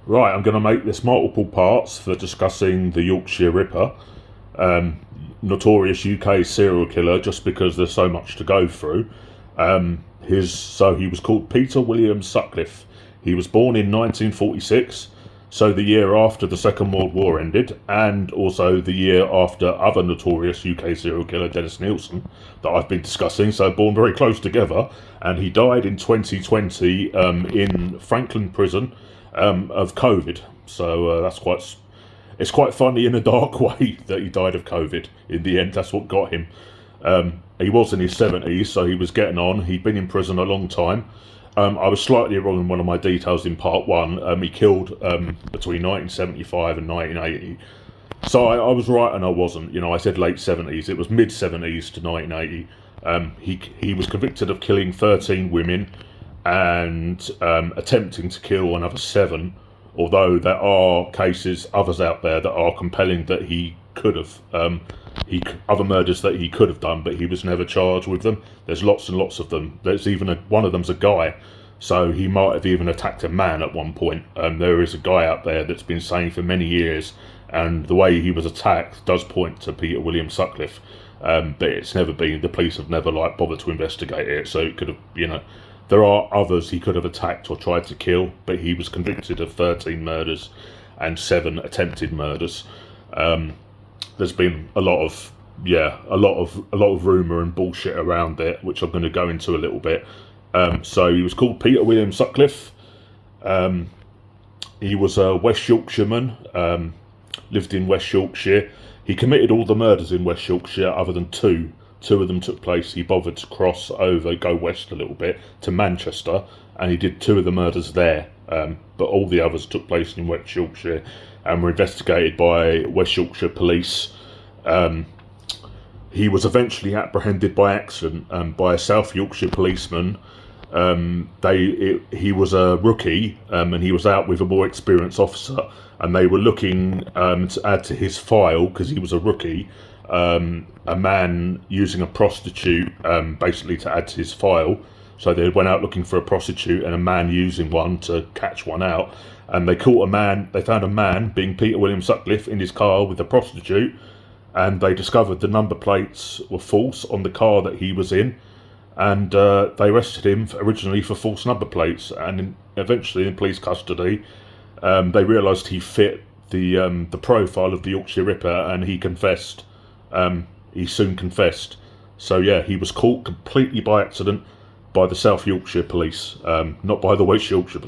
Right, I'm going to make this multiple parts for discussing the Yorkshire Ripper, notorious UK serial killer, just because there's so much to go through. So he was called Peter William Sutcliffe. He was born in 1946, so the year after the Second World War ended, and also the year after other notorious UK serial killer Dennis Nielsen that I've been discussing, so born very close together. And he died in 2020 in Franklin Prison of COVID. So it's quite funny in a dark way that he died of COVID. In the end, that's what got him. He was in his 70s, so he was getting on. He'd been in prison a long time. I was slightly wrong in one of my details in part one. He killed between 1975 and 1980. So I was right and I wasn't. I said late 70s. It was mid 70s to 1980. He was convicted of killing 13 women and attempting to kill another 7. Although there are others out there that are compelling that he could have, other murders that he could have done, but he was never charged with them. There's lots and lots of them. There's even one of them's a guy, so he might have even attacked a man at one point. There is a guy out there that's been saying for many years, and the way he was attacked does point to Peter William Sutcliffe, but it's never been. The police have never bothered to investigate it, so it could have, There are others he could have attacked or tried to kill, but he was convicted of 13 murders and 7 attempted murders. There's been a lot of rumour and bullshit around it, which I'm going to go into a little bit. So he was called Peter William Sutcliffe. He was a West Yorkshireman, lived in West Yorkshire. He committed all the murders in West Yorkshire other than 2. 2 of them took place. He bothered to go west a little bit to Manchester, and he did 2 of the murders there. But all the others took place in West Yorkshire and were investigated by West Yorkshire police. He was eventually apprehended by accident by a South Yorkshire policeman. He was a rookie, and he was out with a more experienced officer, and they were looking to add to his file, because he was a rookie, a man using a prostitute basically to add to his file. So they went out looking for a prostitute and a man using one to catch one out, and they found a man being Peter William Sutcliffe in his car with a prostitute, and they discovered the number plates were false on the car that he was in, and they arrested him originally for false number plates, and eventually in police custody they realised he fit the profile of the Yorkshire Ripper, and he confessed. He soon confessed. So yeah, he was caught completely by accident by the South Yorkshire police, not by the West Yorkshire police.